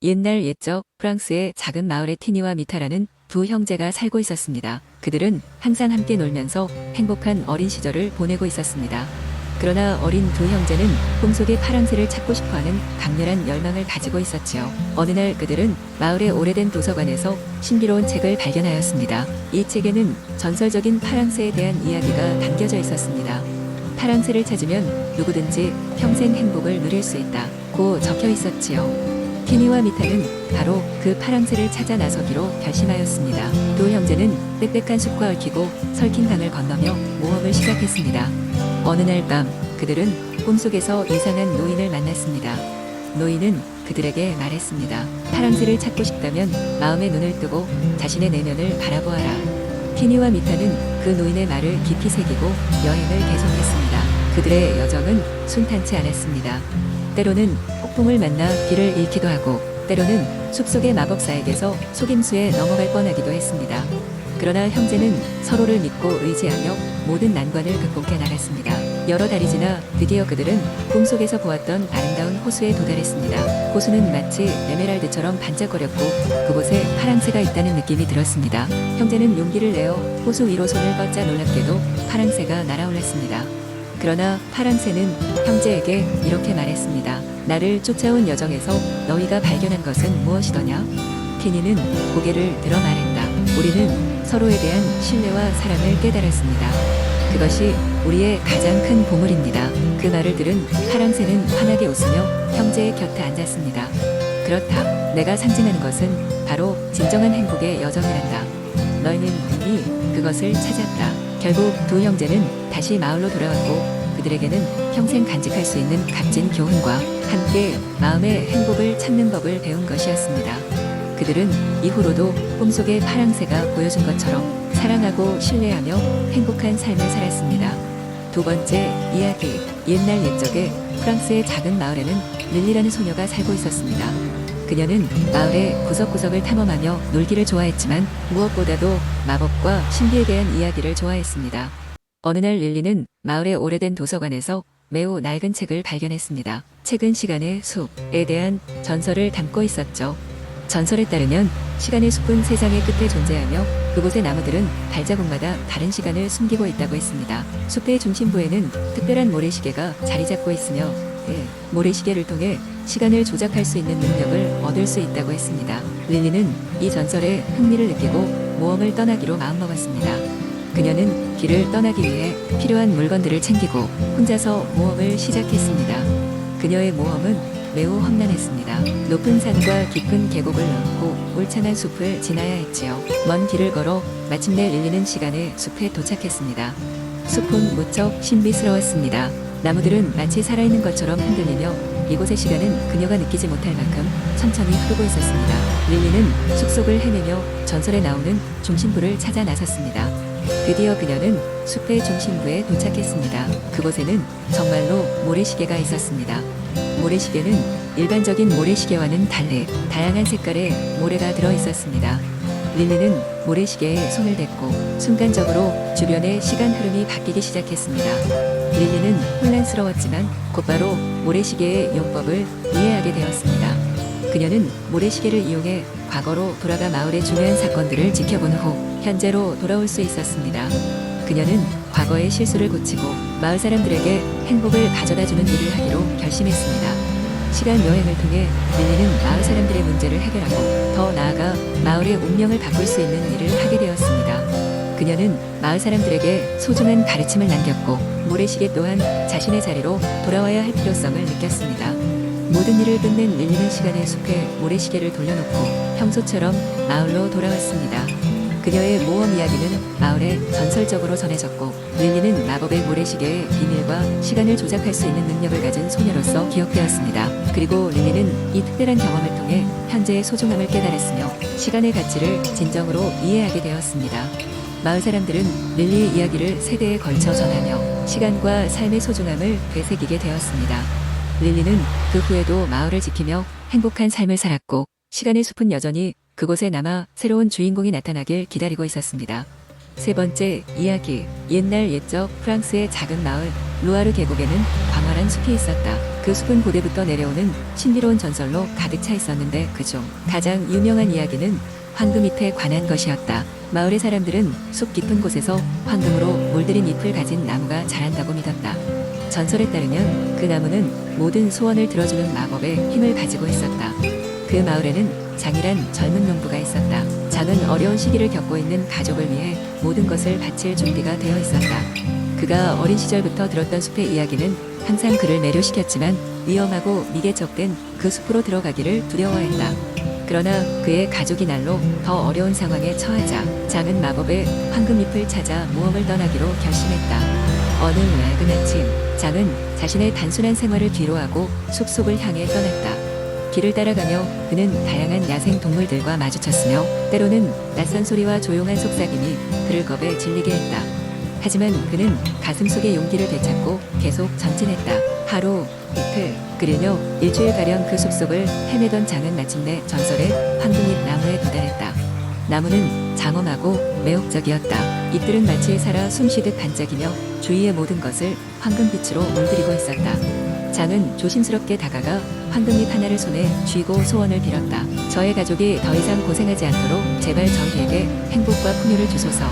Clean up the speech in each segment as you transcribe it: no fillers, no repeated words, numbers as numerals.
옛날 옛적 프랑스의 작은 마을에 티니와 미타라는 두 형제가 살고 있었습니다. 그들은 항상 함께 놀면서 행복한 어린 시절을 보내고 있었습니다. 그러나 어린 두 형제는 꿈속의 파랑새를 찾고 싶어하는 강렬한 열망을 가지고 있었지요. 어느 날 그들은 마을의 오래된 도서관에서 신비로운 책을 발견하였습니다. 이 책에는 전설적인 파랑새에 대한 이야기가 담겨져 있었습니다. 파랑새를 찾으면 누구든지 평생 행복을 누릴 수 있다고 적혀 있었지요. 티니와 미타는 바로 그 파랑새를 찾아 나서기로 결심하였습니다. 두 형제는 빽빽한 숲과 얽히고 설킨 강을 건너며 모험을 시작했습니다. 어느 날 밤 그들은 꿈속에서 이상한 노인을 만났습니다. 노인은 그들에게 말했습니다. 파랑새를 찾고 싶다면 마음의 눈을 뜨고 자신의 내면을 바라보아라. 티니와 미타는 그 노인의 말을 깊이 새기고 여행을 계속했습니다. 그들의 여정은 순탄치 않았습니다. 때로는 폭풍을 만나 길을 잃기도 하고 때로는 숲속의 마법사에게서 속임수에 넘어갈 뻔하기도 했습니다. 그러나 형제는 서로를 믿고 의지하며 모든 난관을 극복해 나갔습니다. 여러 달이 지나 드디어 그들은 꿈속에서 보았던 아름다운 호수에 도달했습니다. 호수는 마치 에메랄드처럼 반짝거렸고 그곳에 파랑새가 있다는 느낌이 들었습니다. 형제는 용기를 내어 호수 위로 손을 뻗자 놀랍게도 파랑새가 날아올랐습니다. 그러나 파랑새는 형제에게 이렇게 말했습니다. 나를 쫓아온 여정에서 너희가 발견한 것은 무엇이더냐? 티니는 고개를 들어 말했다. 우리는 서로에 대한 신뢰와 사랑을 깨달았습니다. 그것이 우리의 가장 큰 보물입니다. 그 말을 들은 파랑새는 환하게 웃으며 형제의 곁에 앉았습니다. 그렇다. 내가 상징하는 것은 바로 진정한 행복의 여정이란다. 너희는 이미 그것을 찾았다. 결국 두 형제는 다시 마을로 돌아왔고 그들에게는 평생 간직할 수 있는 값진 교훈과 함께 마음의 행복을 찾는 법을 배운 것이었습니다. 그들은 이후로도 꿈속의 파랑새가 보여준 것처럼 사랑하고 신뢰하며 행복한 삶을 살았습니다. 두 번째 이야기. 옛날 옛적에 프랑스의 작은 마을에는 릴리라는 소녀가 살고 있었습니다. 그녀는 마을의 구석구석을 탐험하며 놀기를 좋아했지만 무엇보다도 마법과 신비에 대한 이야기를 좋아했습니다. 어느 날 릴리는 마을의 오래된 도서관에서 매우 낡은 책을 발견했습니다. 책은 시간의 숲에 대한 전설을 담고 있었죠. 전설에 따르면 시간의 숲은 세상의 끝에 존재하며 그곳의 나무들은 발자국마다 다른 시간을 숨기고 있다고 했습니다. 숲의 중심부에는 특별한 모래시계가 자리 잡고 있으며 모래시계를 통해 시간을 조작할 수 있는 능력을 얻을 수 있다고 했습니다. 릴리는 이 전설에 흥미를 느끼고 모험을 떠나기로 마음먹었습니다. 그녀는 길을 떠나기 위해 필요한 물건들을 챙기고 혼자서 모험을 시작했습니다. 그녀의 모험은 매우 험난했습니다. 높은 산과 깊은 계곡을 넘고 울창한 숲을 지나야 했지요. 먼 길을 걸어 마침내 릴리는 시간의 숲에 도착했습니다. 숲은 무척 신비스러웠습니다. 나무들은 마치 살아있는 것처럼 흔들리며 이곳의 시간은 그녀가 느끼지 못할 만큼 천천히 흐르고 있었습니다. 릴리는 숲속을 헤매며 전설에 나오는 중심부를 찾아 나섰습니다. 드디어 그녀는 숲의 중심부에 도착했습니다. 그곳에는 정말로 모래시계가 있었습니다. 모래시계는 일반적인 모래시계와는 달리 다양한 색깔의 모래가 들어 있었습니다. 릴리는 모래시계에 손을 댔고 순간적으로 주변의 시간 흐름이 바뀌기 시작했습니다. 릴리는 혼란스러웠지만 곧바로 모래시계의 용법을 이해하게 되었습니다. 그녀는 모래시계를 이용해 과거로 돌아가 마을의 중요한 사건들을 지켜본 후 현재로 돌아올 수 있었습니다. 그녀는 과거의 실수를 고치고 마을 사람들에게 행복을 가져다주는 일을 하기로 결심했습니다. 시간 여행을 통해 릴리는 마을 사람들의 문제를 해결하고 더 나아가 마을의 운명을 바꿀 수 있는 일을 하게 되었습니다. 그녀는 마을 사람들에게 소중한 가르침을 남겼고 모래시계 또한 자신의 자리로 돌아와야 할 필요성을 느꼈습니다. 모든 일을 끝낸 릴리는 시간의 숲에 모래시계를 돌려놓고 평소처럼 마을로 돌아왔습니다. 그녀의 모험 이야기는 마을에 전설적으로 전해졌고 릴리는 마법의 모래시계의 비밀과 시간을 조작할 수 있는 능력을 가진 소녀로서 기억되었습니다. 그리고 릴리는 이 특별한 경험을 통해 현재의 소중함을 깨달았으며 시간의 가치를 진정으로 이해하게 되었습니다. 마을 사람들은 릴리의 이야기를 세대에 걸쳐 전하며 시간과 삶의 소중함을 되새기게 되었습니다. 릴리는 그 후에도 마을을 지키며 행복한 삶을 살았고 시간의 숲은 여전히 그곳에 남아 새로운 주인공이 나타나길 기다리고 있었습니다. 세 번째 이야기. 옛날 옛적 프랑스의 작은 마을 루아르 계곡에는 광활한 숲이 있었다. 그 숲은 고대부터 내려오는 신비로운 전설로 가득 차 있었는데 그중 가장 유명한 이야기는 황금잎에 관한 것이었다. 마을의 사람들은 숲 깊은 곳에서 황금으로 물들인 잎을 가진 나무가 자란다고 믿었다. 전설에 따르면 그 나무는 모든 소원을 들어주는 마법의 힘을 가지고 있었다. 그 마을에는 장이란 젊은 농부가 있었다. 장은 어려운 시기를 겪고 있는 가족을 위해 모든 것을 바칠 준비가 되어 있었다. 그가 어린 시절부터 들었던 숲의 이야기는 항상 그를 매료시켰지만 위험하고 미개척된 그 숲으로 들어가기를 두려워했다. 그러나 그의 가족이 날로 더 어려운 상황에 처하자 장은 마법의 황금잎을 찾아 모험을 떠나기로 결심했다. 어느 맑은 아침, 장은 자신의 단순한 생활을 뒤로하고 숲속을 향해 떠났다. 길을 따라가며 그는 다양한 야생 동물들과 마주쳤으며 때로는 낯선 소리와 조용한 속삭임이 그를 겁에 질리게 했다. 하지만 그는 가슴속의 용기를 되찾고 계속 전진했다. 하루, 이틀, 그리며 일주일가량 그 숲속을 헤매던 장은 마침내 전설의 황금잎 나무에 도달했다. 나무는 장엄하고 매혹적이었다. 잎들은 마치 살아 숨쉬듯 반짝이며 주위의 모든 것을 황금빛으로 물들이고 있었다. 장은 조심스럽게 다가가 황금잎 하나를 손에 쥐고 소원을 빌었다. 저의 가족이 더 이상 고생하지 않도록 제발 저희에게 행복과 풍요를 주소서.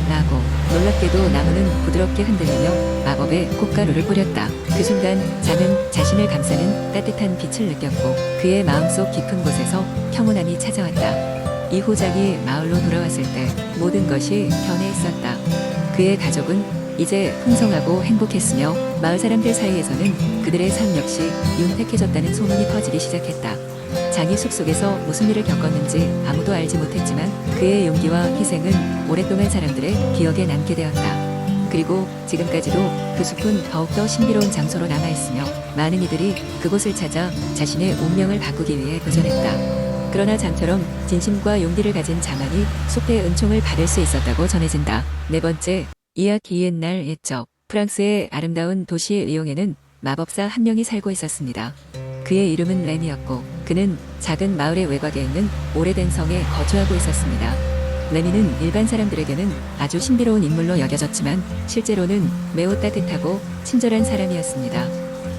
라고. 놀랍게도 나무는 부드럽게 흔들리며 마법의 꽃가루를 뿌렸다. 그 순간 장은 자신을 감싸는 따뜻한 빛을 느꼈고 그의 마음속 깊은 곳에서 평온함이 찾아왔다. 이후 장이 마을로 돌아왔을 때 모든 것이 변해 있었다. 그의 가족은 이제 풍성하고 행복했으며 마을 사람들 사이에서는 그들의 삶 역시 윤택해졌다는 소문이 퍼지기 시작했다. 장이 숲속에서 무슨 일을 겪었는지 아무도 알지 못했지만 그의 용기와 희생은 오랫동안 사람들의 기억에 남게 되었다. 그리고 지금까지도 그 숲은 더욱더 신비로운 장소로 남아있으며 많은 이들이 그곳을 찾아 자신의 운명을 바꾸기 위해 도전했다. 그러나 장처럼 진심과 용기를 가진 자만이 숲의 은총을 받을 수 있었다고 전해진다. 네 번째, 이야기 옛날 옛적. 프랑스의 아름다운 도시 리옹에는 마법사 한 명이 살고 있었습니다. 그의 이름은 레미였고 그는 작은 마을의 외곽에 있는 오래된 성에 거주하고 있었습니다. 레미는 일반 사람들에게는 아주 신비로운 인물로 여겨졌지만 실제로는 매우 따뜻하고 친절한 사람이었습니다.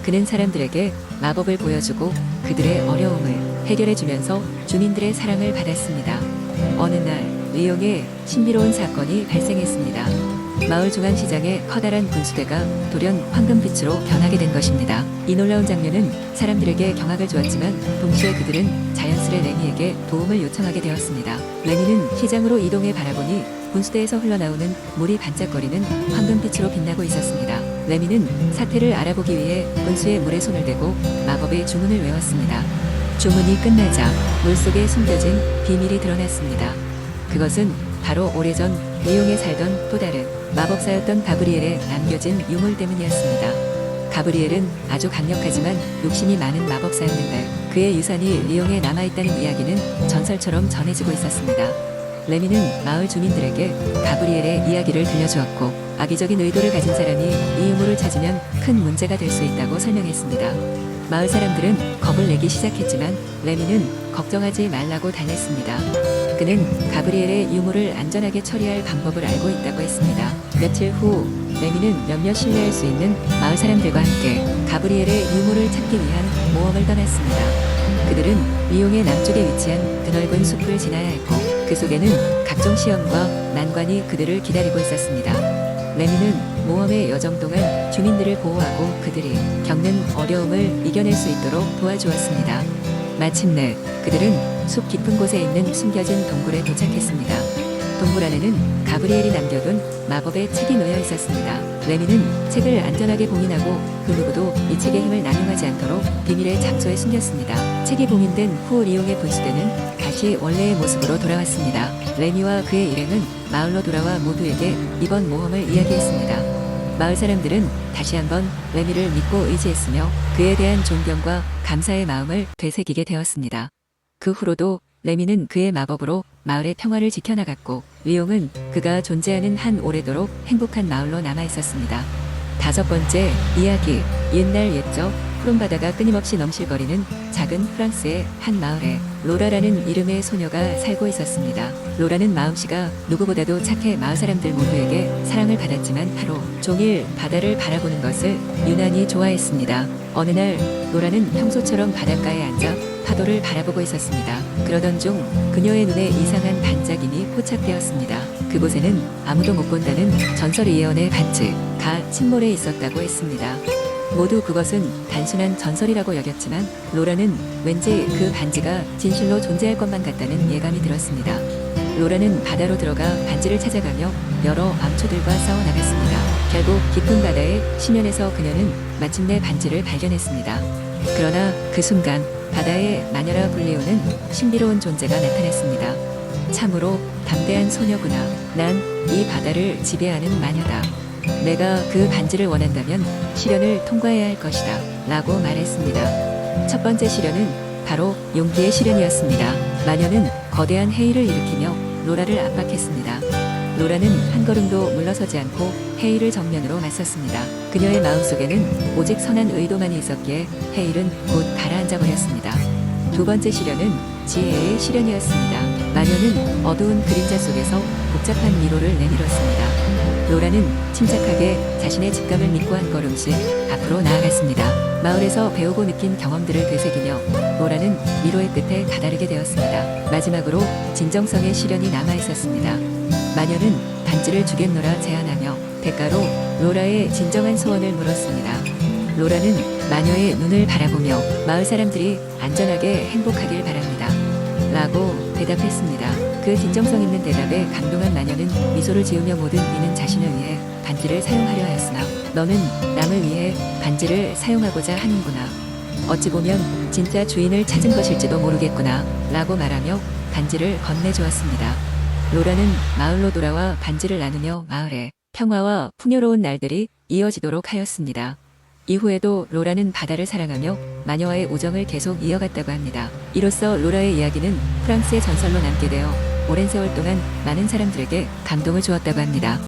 그는 사람들에게 마법을 보여주고 그들의 어려움을 해결해주면서 주민들의 사랑을 받았습니다. 어느 날 리옹에 신비로운 사건이 발생했습니다. 마을 중앙시장에 커다란 분수대가 돌연 황금빛으로 변하게 된 것입니다. 이 놀라운 장면은 사람들에게 경악을 주었지만 동시에 그들은 자연스레 레미에게 도움을 요청하게 되었습니다. 레미는 시장으로 이동해 바라보니 분수대에서 흘러나오는 물이 반짝거리는 황금빛으로 빛나고 있었습니다. 레미는 사태를 알아보기 위해 분수에 물에 손을 대고 마법의 주문을 외웠습니다. 주문이 끝나자 물속에 숨겨진 비밀이 드러났습니다. 그것은 바로 오래전 리옹에 살던 또 다른 마법사였던 가브리엘의 남겨진 유물 때문이었습니다. 가브리엘은 아주 강력하지만 욕심이 많은 마법사였는데 그의 유산이 리옹에 남아있다는 이야기는 전설처럼 전해지고 있었습니다. 레미는 마을 주민들에게 가브리엘의 이야기를 들려주었고 악의적인 의도를 가진 사람이 이 유물을 찾으면 큰 문제가 될 수 있다고 설명했습니다. 마을 사람들은 겁을 내기 시작했지만 레미는 걱정하지 말라고 달랬습니다. 그는 가브리엘의 유물을 안전하게 처리할 방법을 알고 있다고 했습니다. 며칠 후 레미는 몇몇 신뢰할 수 있는 마을 사람들과 함께 가브리엘의 유물을 찾기 위한 모험을 떠났습니다. 그들은 리옹의 남쪽에 위치한 드넓은 숲을 지나야 했고 그 속에는 각종 시험과 난관이 그들을 기다리고 있었습니다. 레미는 모험의 여정 동안 주민들을 보호하고 그들이 겪는 어려움을 이겨낼 수 있도록 도와주었습니다. 마침내 그들은 숲 깊은 곳에 있는 숨겨진 동굴에 도착했습니다. 동굴 안에는 가브리엘이 남겨둔 마법의 책이 놓여 있었습니다. 레미는 책을 안전하게 봉인하고 그 누구도 이 책의 힘을 남용하지 않도록 비밀의 장소에 숨겼습니다. 책이 봉인된 후 리옹의 분수대는 다시 원래의 모습으로 돌아왔습니다. 레미와 그의 일행은 마을로 돌아와 모두에게 이번 모험을 이야기했습니다. 마을 사람들은 다시 한번 레미를 믿고 의지했으며 그에 대한 존경과 감사의 마음을 되새기게 되었습니다. 그 후로도 레미는 그의 마법으로 마을의 평화를 지켜나갔고 리옹은 그가 존재하는 한 오래도록 행복한 마을로 남아있었습니다. 다섯 번째 이야기. 옛날 옛적 푸른 바다가 끊임없이 넘실거리는 작은 프랑스의 한 마을에 로라라는 이름의 소녀가 살고 있었습니다. 로라는 마음씨가 누구보다도 착해 마을 사람들 모두에게 사랑을 받았지만 하루 종일 바다를 바라보는 것을 유난히 좋아했습니다. 어느 날 로라는 평소처럼 바닷가에 앉아 파도를 바라보고 있었습니다. 그러던 중 그녀의 눈에 이상한 반짝임이 포착되었습니다. 그곳에는 아무도 못 본다는 전설 예언의 반지가 침몰해 있었다고 했습니다. 모두 그것은 단순한 전설이라고 여겼지만 로라는 왠지 그 반지가 진실로 존재할 것만 같다는 예감이 들었습니다. 로라는 바다로 들어가 반지를 찾아가며 여러 암초들과 싸워나갔습니다. 결국 깊은 바다의 심연에서 그녀는 마침내 반지를 발견했습니다. 그러나 그 순간 바다에 마녀라 불리우는 신비로운 존재가 나타났습니다. 참으로 담대한 소녀구나. 난 이 바다를 지배하는 마녀다. 내가 그 반지를 원한다면 시련을 통과해야 할 것이다. 라고 말했습니다. 첫 번째 시련은 바로 용기의 시련이었습니다. 마녀는 거대한 해일을 일으키며 로라를 압박했습니다. 로라는 한 걸음도 물러서지 않고 해일을 정면으로 맞섰습니다. 그녀의 마음속에는 오직 선한 의도만이 있었기에 해일은 곧 가라앉아 버렸습니다. 두 번째 시련은 지혜의 시련이었습니다. 마녀는 어두운 그림자 속에서 복잡한 미로를 내밀었습니다. 로라는 침착하게 자신의 직감을 믿고 한 걸음씩 앞으로 나아갔습니다. 마을에서 배우고 느낀 경험들을 되새기며 로라는 미로의 끝에 다다르게 되었습니다. 마지막으로 진정성의 시련이 남아 있었습니다. 마녀는 반지를 주겠노라 제안하며 대가로 로라의 진정한 소원을 물었습니다. 로라는 마녀의 눈을 바라보며 마을 사람들이 안전하게 행복하길 바랍니다. 라고 대답했습니다. 그 진정성 있는 대답에 감동한 마녀는 미소를 지으며 모든 이는 자신을 위해 반지를 사용하려 하였으나 너는 남을 위해 반지를 사용하고자 하는구나. 어찌 보면 진짜 주인을 찾은 것일지도 모르겠구나. 라고 말하며 반지를 건네주었습니다. 로라는 마을로 돌아와 반지를 나누며 마을에 평화와 풍요로운 날들이 이어지도록 하였습니다. 이후에도 로라는 바다를 사랑하며 마녀와의 우정을 계속 이어갔다고 합니다. 이로써 로라의 이야기는 프랑스의 전설로 남게 되어 오랜 세월 동안 많은 사람들에게 감동을 주었다고 합니다.